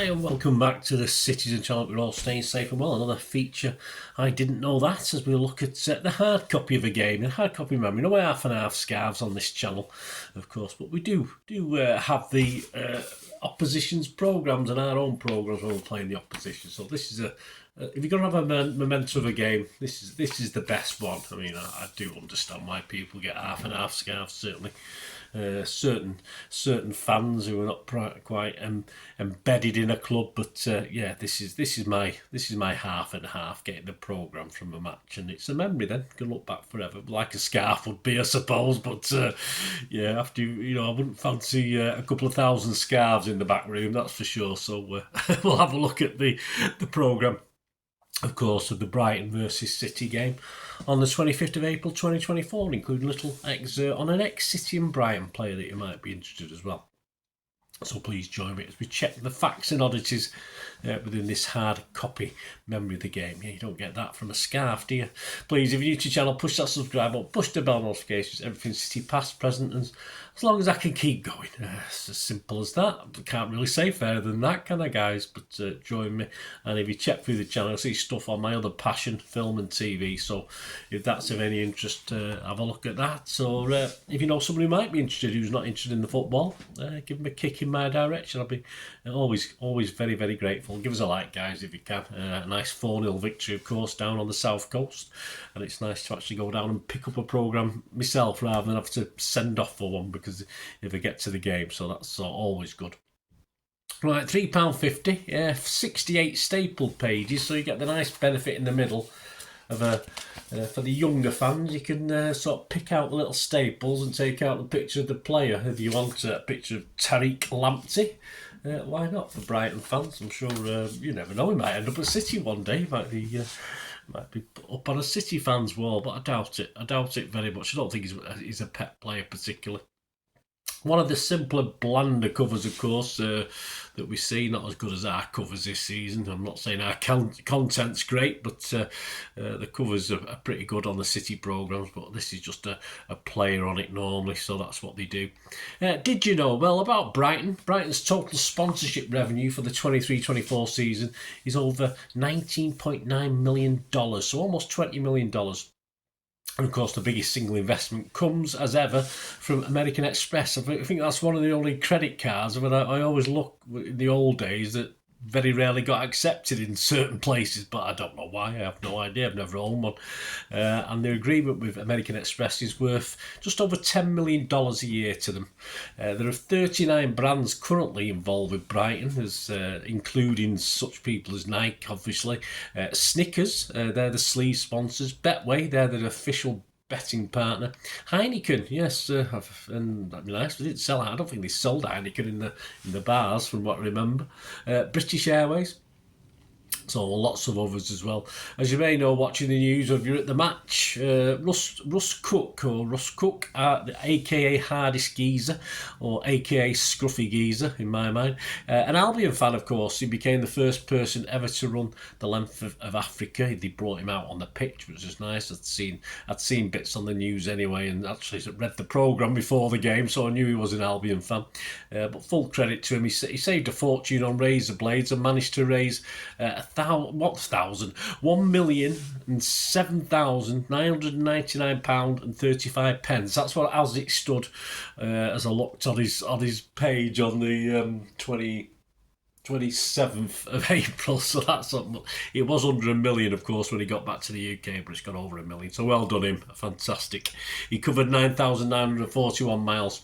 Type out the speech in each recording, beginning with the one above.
Hi and welcome back to the Citizen channel. We're all staying safe and well. Another feature I didn't know that, as we look at the hard copy of a game, the hard copy memory. No half and half scarves on this channel, of course, but we do have the opposition's programmes and our own programmes when we're playing the opposition. So this is if you're going to have a memento of a game, this is the best one. I mean, I do understand why people get half and half scarves, certainly. Certain fans who are not quite embedded in a club, but yeah, this is my half and half, getting the programme from a match, and it's a memory. Then can look back forever, like a scarf would be, I suppose. But yeah, after I wouldn't fancy a couple of thousand scarves in the back room, that's for sure. So we'll have a look at the programme, of course, of the Brighton versus City game on the 25th of April 2024, including a little excerpt on an ex-City and Brighton player that you might be interested as well. So please join me as we check the facts and oddities within this hard copy memory of the game. Yeah, you don't get that from a scarf, do you? Please, if you're new to the channel, push that subscribe button, push the bell notifications, everything City past, present, and as long as I can keep going. It's as simple as that. I can't really say fairer than that, can I, guys? But join me. And if you check through the channel, you'll see stuff on my other passion, film and TV. So if that's of any interest, have a look at that. So if you know somebody who might be interested who's not interested in the football, give them a kick in my direction. I'll be always very, very grateful. Give us a like, guys, if you can. A nice 4-0 victory, of course, down on the south coast. And it's nice to actually go down and pick up a programme myself rather than have to send off for one, because if I get to the game, so that's always good. Right, £3.50, 68 stapled pages, so you get the nice benefit in the middle of for the younger fans. You can sort of pick out the little staples and take out the picture of the player. If you want a picture of Tariq Lamptey, why not? For Brighton fans, I'm sure you never know, he might end up at City one day. He might be up on a City fans wall, but I doubt it. I doubt it very much. I don't think he's a pet player particularly. One of the simpler, blander covers, of course, that we see. Not as good as our covers this season. I'm not saying our content's great, but the covers are pretty good on the City programmes. But this is just a player on it normally, so that's what they do. Did you know, well, about Brighton? Brighton's total sponsorship revenue for the 23-24 season is over $19.9 million, so almost $20 million. And of course, the biggest single investment comes, as ever, from American Express. I think that's one of the only credit cards. I mean, I always look in the old days that very rarely got accepted in certain places, but I don't know why. I have no idea. I've never owned one. And the agreement with American Express is worth just over $10 million a year to them. There are 39 brands currently involved with Brighton, including such people as Nike, obviously. Snickers, they're the sleeve sponsors. Betway, they're the official betting partner. Heineken, yes, and that'd be nice. They didn't sell it. I don't think they sold Heineken in the bars, from what I remember. British Airways. So lots of others as well. As you may know, watching the news, or if you're at the match, Russ Cook, aka Hardest Geezer, or aka Scruffy Geezer in my mind, an Albion fan, of course. He became the first person ever to run the length of Africa. They brought him out on the pitch, which was nice. I'd seen bits on the news anyway, and actually read the programme before the game, so I knew he was an Albion fan. But full credit to him. He saved a fortune on razor blades and managed to raise £1,007,999.35. That's what, as it stood, as I looked on his page on the 27th of April. So it was under $1 million, of course, when he got back to the UK, but it's got over $1 million. So well done him, fantastic. He covered 9,941 miles.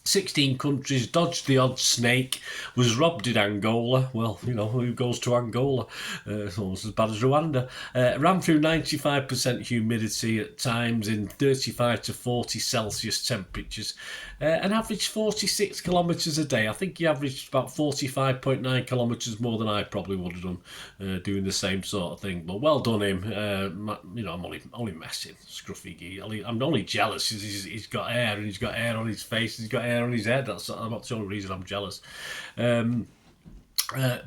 16 countries, dodged the odd snake, was robbed in Angola. Well, who goes to Angola? It's almost as bad as Rwanda. Ran through 95% humidity at times in 35 to 40 Celsius temperatures, and averaged 46 kilometres a day. I think he averaged about 45.9 kilometres more than I probably would have done doing the same sort of thing. But well done him. I'm only messing, Scruffy Gee. I'm only jealous. He's got hair, and he's got hair on his face, he's got hair on his head. That's not the only reason I'm jealous.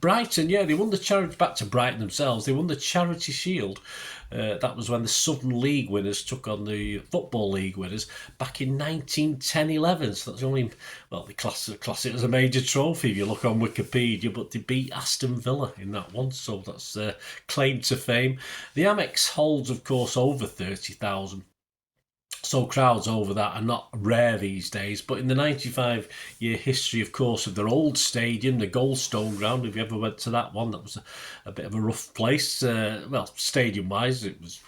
Brighton, yeah, they won the charity, back to Brighton themselves, they won the Charity Shield. That was when the Southern League winners took on the Football League winners back in 1910-11. So that's only, well, they class it as a major trophy if you look on Wikipedia, but they beat Aston Villa in that one, so that's claim to fame. The Amex holds, of course, over 30,000. So crowds over that are not rare these days, but in the 95-year history, of course, of their old stadium, the Goldstone Ground, if you ever went to that one, that was a bit of a rough place. Well, stadium-wise, it was...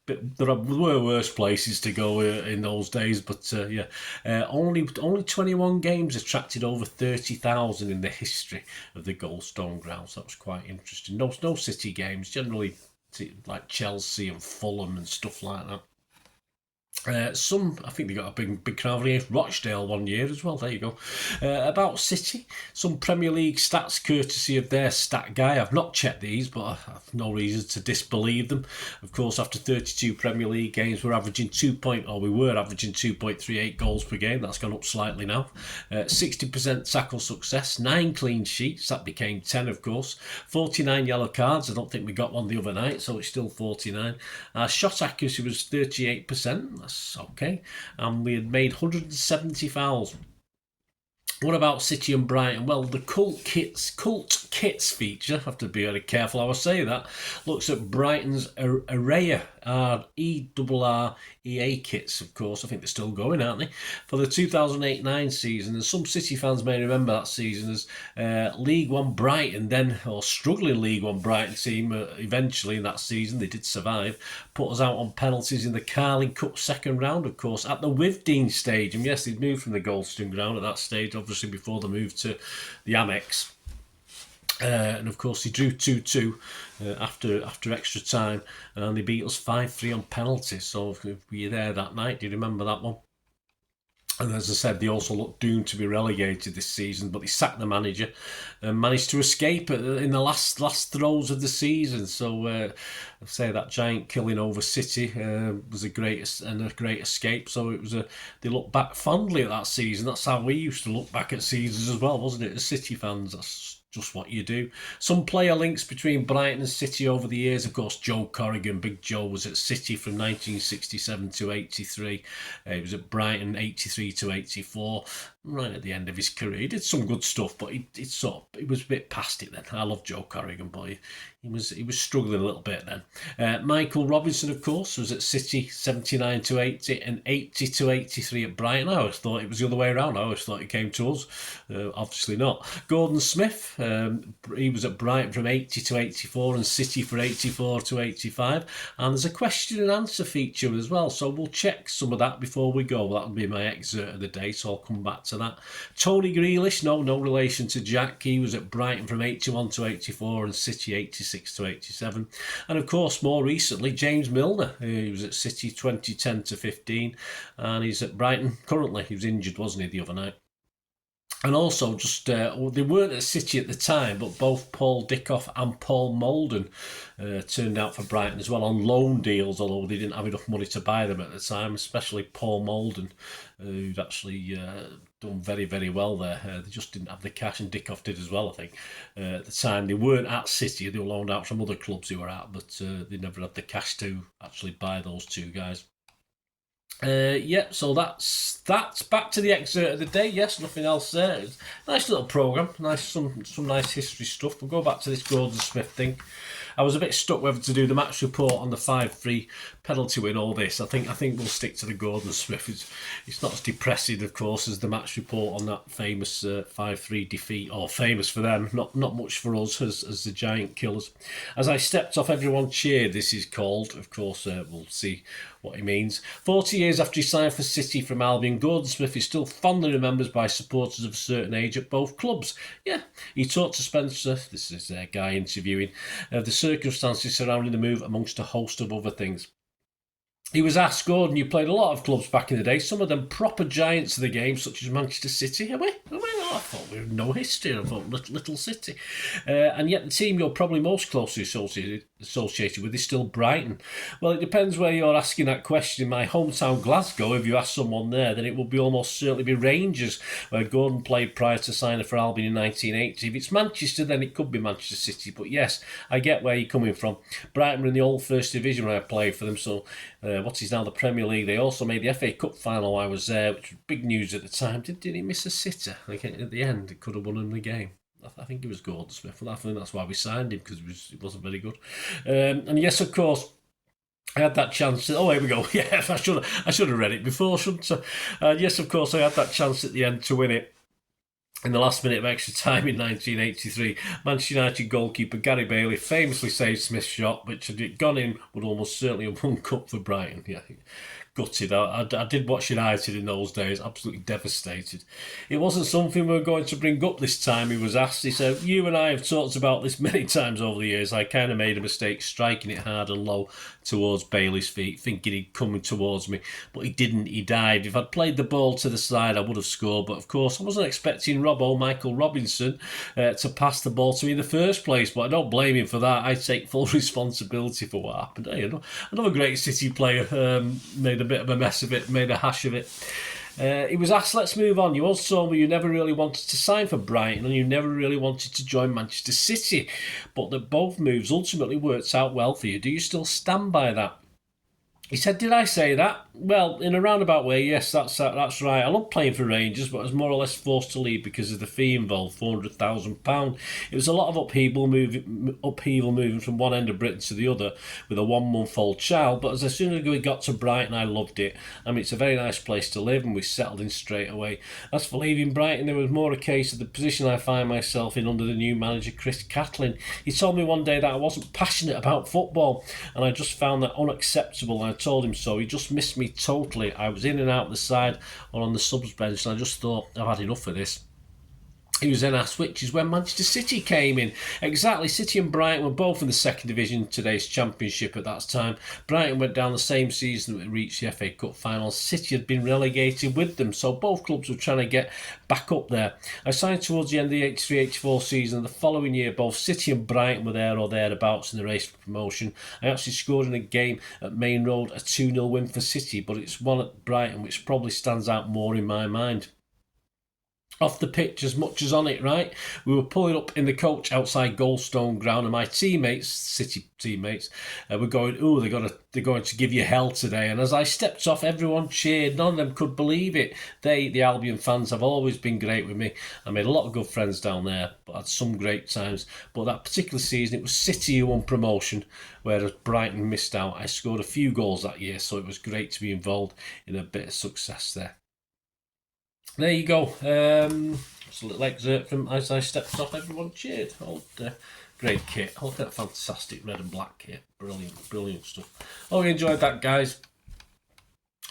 There were worse places to go in those days, but only 21 games attracted over 30,000 in the history of the Goldstone Ground, so that was quite interesting. No City games, generally like Chelsea and Fulham and stuff like that. I think they got a big crowd against Rochdale one year as well. There you go. About City, some Premier League stats courtesy of their stat guy. I've not checked these, but I have no reason to disbelieve them. Of course, after 32 Premier League games, we were averaging 2.38 goals per game. That's gone up slightly now. 60% tackle success, 9 clean sheets. That became 10, of course. 49 yellow cards. I don't think we got one the other night, so it's still 49. Shot accuracy was 38%. That's okay. And we had made 170 fouls. What about City and Brighton? Well, the cult kits feature, I have to be very careful how I say that, looks at Brighton's Araya, ERREA kits, of course. I think they're still going, aren't they? For the 2008-9 season, and some City fans may remember that season as League One Brighton, or struggling League One Brighton team, eventually in that season, they did survive, put us out on penalties in the Carling Cup second round, of course, at the Withdean Stadium. Yes, they'd moved from the Goldstone Ground at that stage, obviously before the move to the Amex. And of course, he drew 2-2 after extra time, and they beat us 5-3 on penalties. So if we were there that night, do you remember that one? And as I said, they also look doomed to be relegated this season, but they sacked the manager and managed to escape in the last throes of the season. So I'd say that giant killing over City was a great escape. So it was they look back fondly at that season. That's how we used to look back at seasons as well, wasn't it? As City fans, that's just what you do. Some player links between Brighton and City over the years. Of course, Joe Corrigan. Big Joe was at City from 1967 to 83. He was at Brighton 83 to 84. Right at the end of his career, he did some good stuff, but he was a bit past it then. I love Joe Corrigan, but he was struggling a little bit then. Michael Robinson, of course, was at City 79 to 80 and 80 to 83 at Brighton. I always thought it was the other way around. I always thought he came to us. Obviously not. Gordon Smith, he was at Brighton from 80 to 84 and City for 84 to 85. And there's a question and answer feature as well, so we'll check some of that before we go. That'll be my excerpt of the day, so I'll come back to that. Tony Grealish, no relation to Jack. He was at Brighton from 81 to 84 and City 86 to 87. And of course, more recently, James Milner. He was at City 2010 to 15, and he's at Brighton currently. He was injured, wasn't he, the other night? And also, just they weren't at City at the time, but both Paul Dickoff and Paul Molden turned out for Brighton as well on loan deals, although they didn't have enough money to buy them at the time, especially Paul Molden, who'd actually done very, very well there. They just didn't have the cash, and Dickoff did as well, I think. At the time, they weren't at City, they were loaned out from other clubs they were at, but they never had the cash to actually buy those two guys. So that's back to the excerpt of the day. Yes, nothing else there. It's a nice little programme, some nice history stuff. We'll go back to this Gordon Smith thing. I was a bit stuck whether to do the match report on the 5-3 penalty win or this. I think we'll stick to the Gordon Smith. It's not as depressing, of course, as the match report on that famous 5-3 defeat, or famous for them, not much for us as the giant killers. As I stepped off, everyone cheered. This is called, of course, we'll see what he means. 40 years after he signed for City from Albion, Gordon Smith is still fondly remembered by supporters of a certain age at both clubs. Yeah, he talked to Spencer, this is a guy interviewing, of the circumstances surrounding the move amongst a host of other things. He was asked, Gordon, you played a lot of clubs back in the day, some of them proper giants of the game, such as Manchester City. I thought we had no history. I thought little City. And yet the team you're probably most closely associated associated with is still Brighton. Well, it depends where you're asking that question. In my hometown Glasgow, if you ask someone there, then it will be almost certainly be Rangers, where Gordon played prior to signing for Albion in 1980. If it's Manchester, then it could be Manchester City. But yes, I get where you're coming from. Brighton were in the old First Division when I played for them, so what is now the Premier League. They also made the FA Cup final while I was there, which was big news at the time. Did he miss a sitter? Like at the end, it could have won him the game. I think it was Gordon Smith. I think that's why we signed him, because it wasn't very good. And yes, of course, I had that chance. Oh, here we go. Yeah, I should have read it before, shouldn't I? Yes, of course, I had that chance at the end to win it. In the last minute of extra time in 1983, Manchester United goalkeeper Gary Bailey famously saved Smith's shot, which had it gone in would almost certainly have won cup for Brighton. Yeah, gutted. I did watch United in those days, absolutely devastated. It wasn't something we were going to bring up this time, he was asked. He said, you and I have talked about this many times over the years. I kind of made a mistake striking it hard and low towards Bailey's feet, thinking he'd coming towards me, but he didn't, he dived. If I'd played the ball to the side, I would have scored, but of course I wasn't expecting Michael Robinson to pass the ball to me in the first place, but I don't blame him for that. I take full responsibility for what happened. Hey, another great City player made a bit of a mess of it, made a hash of it. He was asked, let's move on. You also told me you never really wanted to sign for Brighton and you never really wanted to join Manchester City, but that both moves ultimately worked out well for you. Do you still stand by that? He said, did I say that? Well, in a roundabout way, yes, that's right. I love playing for Rangers, but I was more or less forced to leave because of the fee involved, £400,000. It was a lot of upheaval moving from one end of Britain to the other with a 1-month-old child, but as soon as we got to Brighton, I loved it. I mean, it's a very nice place to live, and we settled in straight away. As for leaving Brighton, there was more a case of the position I find myself in under the new manager, Chris Catlin. He told me one day that I wasn't passionate about football, and I just found that unacceptable. I told him so. He just missed me totally. I was in and out the side or on the subs bench, and I just thought, I've had enough of this. He was then asked which is when Manchester City came in. Exactly, City and Brighton were both in the second division, today's championship at that time. Brighton went down the same season that reached the FA Cup final. City had been relegated with them, so both clubs were trying to get back up there. I signed towards the end of the 83-84 season. The following year, both City and Brighton were there or thereabouts in the race for promotion. I actually scored in a game at Main Road, a 2-0 win for City, but it's one at Brighton which probably stands out more in my mind. Off the pitch as much as on it, right? We were pulling up in the coach outside Goldstone Ground, and my teammates, City teammates, were going, "Oh, they're going to give you hell today." And as I stepped off, everyone cheered. None of them could believe it. They, the Albion fans, have always been great with me. I made a lot of good friends down there, but had some great times. But that particular season, it was City who won promotion, whereas Brighton missed out. I scored a few goals that year, so it was great to be involved in a bit of success there. There you go. Just a little excerpt from as I stepped off. Everyone cheered. Great kit. Look at that fantastic red and black kit. Brilliant stuff. Oh, you enjoyed that, guys.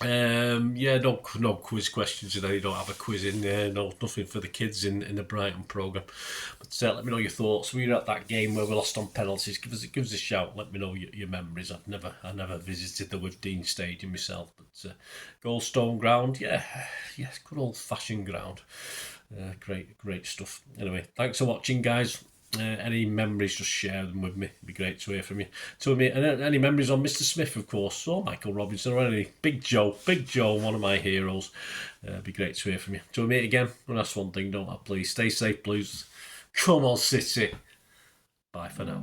No quiz questions today. You don't have a quiz in there. No, nothing for the kids in the Brighton programme. But let me know your thoughts. We were at that game where we lost on penalties. Give us a shout. Let me know your memories. I never visited the Withdean Stadium myself, but Goldstone Ground, yeah, good old fashioned ground. Great stuff. Anyway, thanks for watching, guys. Any memories, just share them with me. It'd be great to hear from you. Tell me any memories on Mr. Smith, of course, or Michael Robinson, or any Big Joe, one of my heroes. It'd be great to hear from you. Till we meet again, well, that's one thing, don't I? Please stay safe, Blues. Come on, City. Bye for now.